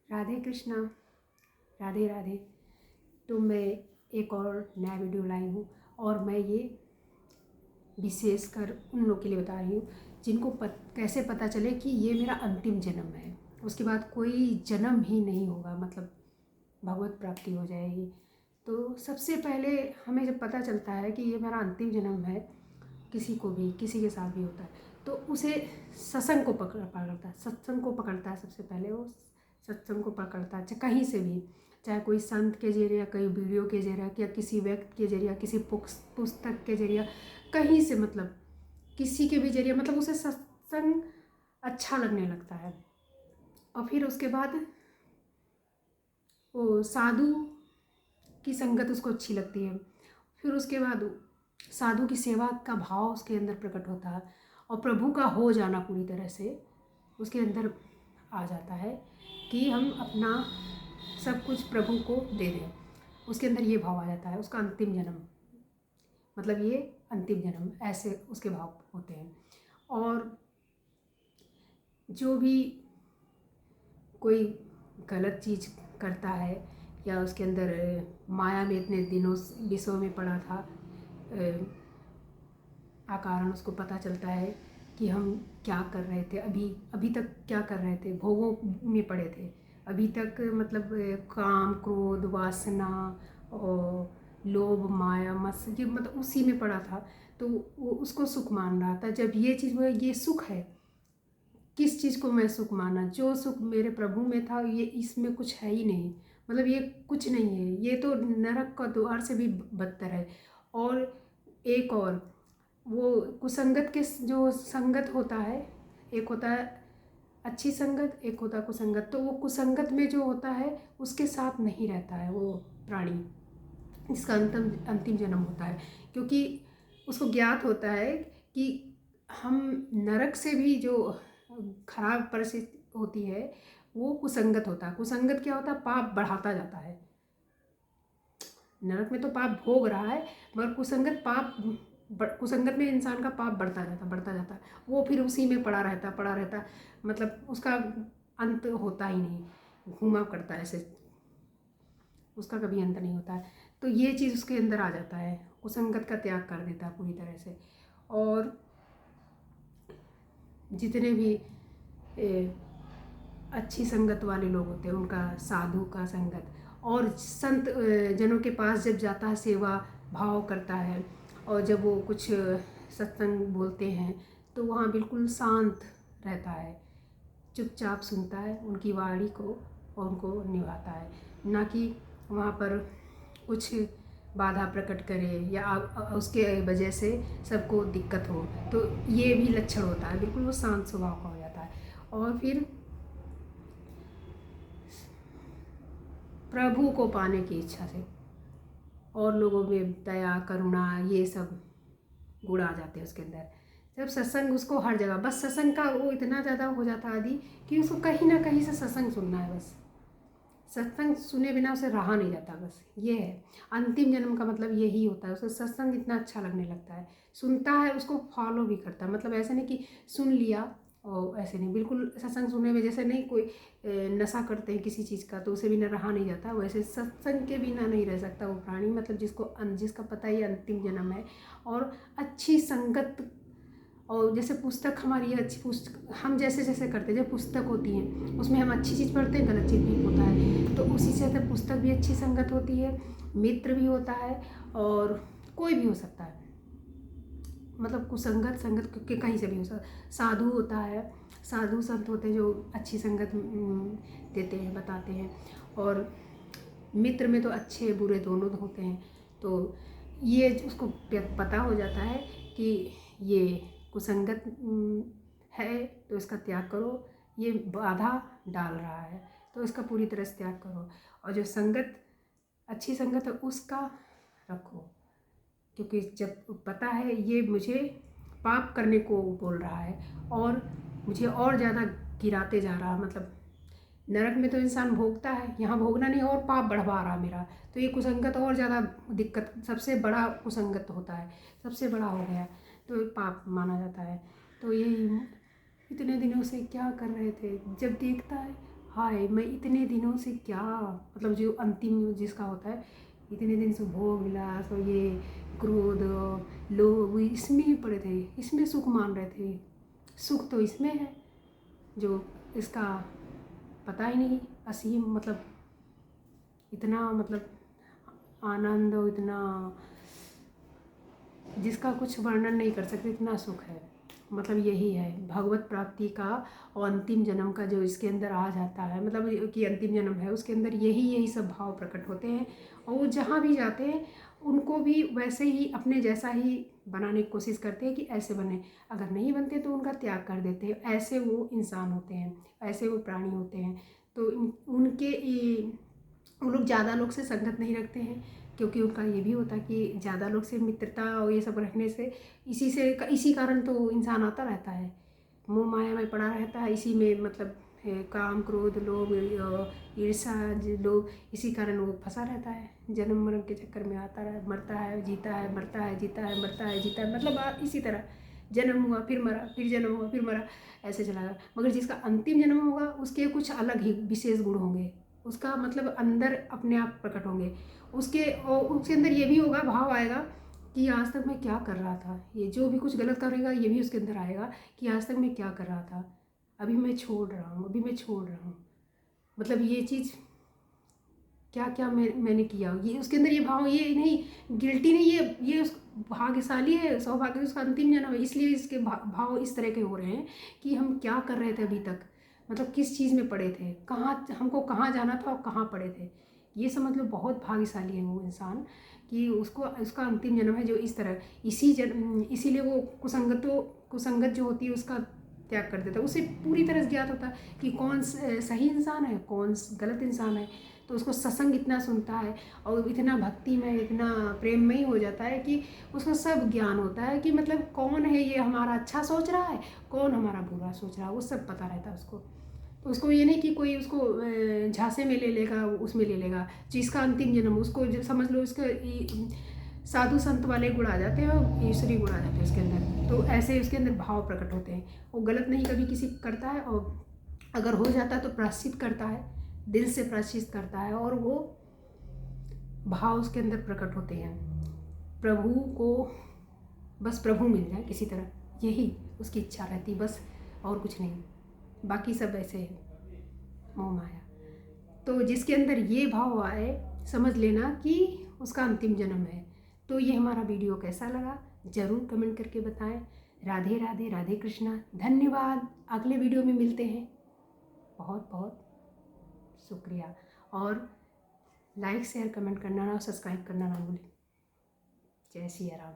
राधे कृष्णा, राधे राधे। तो मैं एक और नया वीडियो लाई हूँ और मैं ये विशेषकर उन लोग के लिए बता रही हूँ जिनको कैसे पता चले कि ये मेरा अंतिम जन्म है, उसके बाद कोई जन्म ही नहीं होगा, मतलब भगवत प्राप्ति हो जाएगी। तो सबसे पहले हमें जब पता चलता है कि ये मेरा अंतिम जन्म है, किसी के साथ भी होता है, तो उसे सत्संग को पकड़ता है, सत्संग को पकड़ता है। सबसे पहले वो सत्संग को पकड़ता है, चाहे कहीं से भी, चाहे कोई संत के जरिए, कहीं वीडियो के जरिए, या किसी व्यक्ति के जरिए, किसी पुस्तक के जरिए, कहीं से, मतलब किसी के भी जरिए, मतलब उसे सत्संग अच्छा लगने लगता है। और फिर उसके बाद वो साधु की संगत उसको अच्छी लगती है। फिर उसके बाद साधु की सेवा का भाव उसके अंदर प्रकट होता है और प्रभु का हो जाना पूरी तरह से उसके अंदर आ जाता है कि हम अपना सब कुछ प्रभु को दे दें। उसके अंदर ये भाव आ जाता है, उसका अंतिम जन्म, मतलब ये अंतिम जन्म, ऐसे उसके भाव होते हैं। और जो भी कोई गलत चीज़ करता है या उसके अंदर माया में इतने दिनों विषयों में पड़ा था, अकारण उसको पता चलता है कि हम क्या कर रहे थे, अभी तक क्या कर रहे थे, भोगों में पड़े थे अभी तक, मतलब काम क्रोध वासना और लोभ माया मत्सर, ये मतलब उसी में पड़ा था। तो वो उसको सुख मान रहा था। जब ये चीज़ हुआ, ये सुख है, किस चीज़ को मैं सुख माना, जो सुख मेरे प्रभु में था, ये इसमें कुछ है ही नहीं, मतलब ये कुछ नहीं है, ये तो नरक का द्वार से भी बदतर है। और एक और वो कुसंगत के जो संगत होता है, एक होता है अच्छी संगत, एक होता है कुसंगत। तो वो कुसंगत में जो होता है उसके साथ नहीं रहता है वो प्राणी, इसका अंतिम जन्म होता है, क्योंकि उसको ज्ञात होता है कि हम नरक से भी जो खराब परिस्थिति होती है वो कुसंगत होता है। कुसंगत क्या होता है, पाप बढ़ाता जाता है। नरक में तो पाप भोग रहा है, मगर कुसंगत में इंसान का पाप बढ़ता जाता है। वो फिर उसी में पड़ा रहता, मतलब उसका अंत होता ही नहीं, घूमा करता है ऐसे, उसका कभी अंत नहीं होता है। तो ये चीज़ उसके अंदर आ जाता है, कुसंगत का त्याग कर देता है पूरी तरह से। और जितने भी अच्छी संगत वाले लोग होते हैं, उनका साधु का संगत और संत जनों के पास जब जाता है, सेवा भाव करता है, और जब वो कुछ सत्संग बोलते हैं तो वहाँ बिल्कुल शांत रहता है, चुपचाप सुनता है उनकी वाणी को और उनको निभाता है, ना कि वहाँ पर कुछ बाधा प्रकट करे या उसके वजह से सबको दिक्कत हो। तो ये भी लक्षण होता है, बिल्कुल वो शांत स्वभाव का हो जाता है। और फिर प्रभु को पाने की इच्छा से और लोगों में दया करुणा ये सब गुण आ जाते हैं उसके अंदर। जब सत्संग उसको हर जगह, बस सत्संग का वो इतना ज़्यादा हो जाता है आदि कि उसको कहीं ना कहीं से सत्संग सुनना है, बस सत्संग सुने बिना उसे रहा नहीं जाता। बस ये है अंतिम जन्म का मतलब, यही होता है। उसे सत्संग इतना अच्छा लगने लगता है, सुनता है, उसको फॉलो भी करता है। मतलब ऐसे नहीं कि सुन लिया और ऐसे नहीं, बिल्कुल सत्संग सुनने में जैसे नहीं कोई नशा करते हैं किसी चीज़ का तो उसे बिना रहा नहीं जाता, वैसे सत्संग के बिना नहीं रह सकता वो प्राणी, मतलब जिसका पता ही अंतिम जन्म है। और अच्छी संगत, और जैसे पुस्तक हमारी है अच्छी पुस्तक, हम जैसे जैसे करते हैं, जब पुस्तक होती है उसमें हम अच्छी चीज़ पढ़ते हैं, गलत चीज़ भी होता है, तो उसी से तो पुस्तक भी अच्छी संगत होती है, मित्र भी होता है, और कोई भी हो सकता है, मतलब कुसंगत संगत के कहीं से भी हो सकता है। साधु होता है, साधु संत होते हैं जो अच्छी संगत देते हैं, बताते हैं। और मित्र में तो अच्छे बुरे दोनों होते हैं। तो ये उसको पता हो जाता है कि ये कुसंगत है तो इसका त्याग करो, ये बाधा डाल रहा है तो इसका पूरी तरह से त्याग करो। और जो संगत अच्छी संगत है उसका रखो, क्योंकि जब पता है ये मुझे पाप करने को बोल रहा है और मुझे और ज़्यादा गिराते जा रहा है, मतलब नरक में तो इंसान भोगता है, यहाँ भोगना नहीं और पाप बढ़वा रहा मेरा, तो ये कुसंगत और ज़्यादा दिक्कत, सबसे बड़ा कुसंगत होता है, सबसे बड़ा हो गया, तो पाप माना जाता है। तो ये इतने दिनों से क्या कर रहे थे, जब देखता है हाय मैं इतने दिनों से क्या, मतलब जो अंतिम जिसका होता है, इतने दिन से भोग विलास और ये क्रोध लोभ इसमें ही पड़े थे, इसमें सुख मान रहे थे। सुख तो इसमें है जो इसका पता ही नहीं, असीम मतलब इतना मतलब आनंद और इतना जिसका कुछ वर्णन नहीं कर सकते, इतना सुख है। मतलब यही है भगवत प्राप्ति का और अंतिम जन्म का जो इसके अंदर आ जाता है, मतलब कि अंतिम जन्म है उसके अंदर यही सब भाव प्रकट होते हैं। और वो जहाँ भी जाते हैं उनको भी वैसे ही अपने जैसा ही बनाने की कोशिश करते हैं कि ऐसे बने, अगर नहीं बनते तो उनका त्याग कर देते हैं। ऐसे वो इंसान होते हैं, ऐसे वो प्राणी होते हैं। तो उनके वो लोग ज़्यादा लोग से संगत नहीं रखते हैं, क्योंकि उनका ये भी होता है कि ज़्यादा लोग से मित्रता और ये सब रखने से इसी कारण तो इंसान आता रहता है, मोह माया में पड़ा रहता है, इसी में मतलब काम क्रोध लोभ ईर्षा लोभ, इसी कारण वो फंसा रहता है, जन्म मरण के चक्कर में आता रहा, मरता है जीता है, मरता है जीता है, मरता है जीता है, मतलब इसी तरह जन्म हुआ फिर मरा, फिर जन्म हुआ फिर मरा, ऐसे चला गया। मगर जिसका अंतिम जन्म होगा उसके कुछ अलग ही विशेष गुण होंगे, उसका मतलब अंदर अपने आप प्रकट होंगे उसके अंदर ये भी होगा, भाव आएगा कि आज तक मैं क्या कर रहा था, ये जो भी कुछ गलत करेगा ये भी उसके अंदर आएगा कि आज तक मैं क्या कर रहा था, अभी मैं छोड़ रहा हूँ, अभी मैं छोड़ रहा हूँ, मतलब ये चीज़ क्या क्या मैंने किया, ये उसके अंदर ये भाव, ये नहीं गिल्टी नहीं, ये भाग्यशाली है, सौभाग्य उसका अंतिम जन्म है, इसलिए इसके भाव इस तरह के हो रहे हैं कि हम क्या कर रहे थे अभी तक, मतलब किस चीज़ में पड़े थे, कहाँ हमको कहाँ जाना था और कहाँ पड़े थे। ये समझ लो बहुत भाग्यशाली है वो इंसान कि उसको उसका अंतिम जन्म है जो इस तरह इसीलिए वो कुसंगत जो होती है उसका त्याग कर देता है, उसे पूरी तरह ज्ञात होता है कि कौन सही इंसान है कौन गलत इंसान है। तो उसको सत्संग इतना सुनता है और इतना भक्ति में इतना प्रेम में ही हो जाता है कि उसको सब ज्ञान होता है कि मतलब कौन है ये हमारा अच्छा सोच रहा है, कौन हमारा बुरा सोच रहा है, वो सब पता रहता है उसको। तो उसको ये नहीं कि कोई उसको झांसे में ले लेगा, उसमें ले लेगा जिसका अंतिम जन्म, उसको समझ लो इसका साधु संत वाले गुण आ जाते हैं और ईश्वरी गुण आ जाते हैं उसके अंदर। तो ऐसे उसके अंदर भाव प्रकट होते हैं, वो गलत नहीं कभी किसी करता है, और अगर हो जाता है तो प्रायश्चित करता है, दिल से प्रायश्चित करता है, और वो भाव उसके अंदर प्रकट होते हैं। प्रभु को बस प्रभु मिल जाए किसी तरह, यही उसकी इच्छा रहती बस, और कुछ नहीं, बाकी सब ऐसे है मोह माया। तो जिसके अंदर ये भाव आए समझ लेना कि उसका अंतिम जन्म है। तो ये हमारा वीडियो कैसा लगा ज़रूर कमेंट करके बताएं। राधे राधे, राधे कृष्णा, धन्यवाद। अगले वीडियो में मिलते हैं, बहुत बहुत शुक्रिया। और लाइक शेयर कमेंट करना ना, सब्सक्राइब करना ना भूलें। जय सिया राम।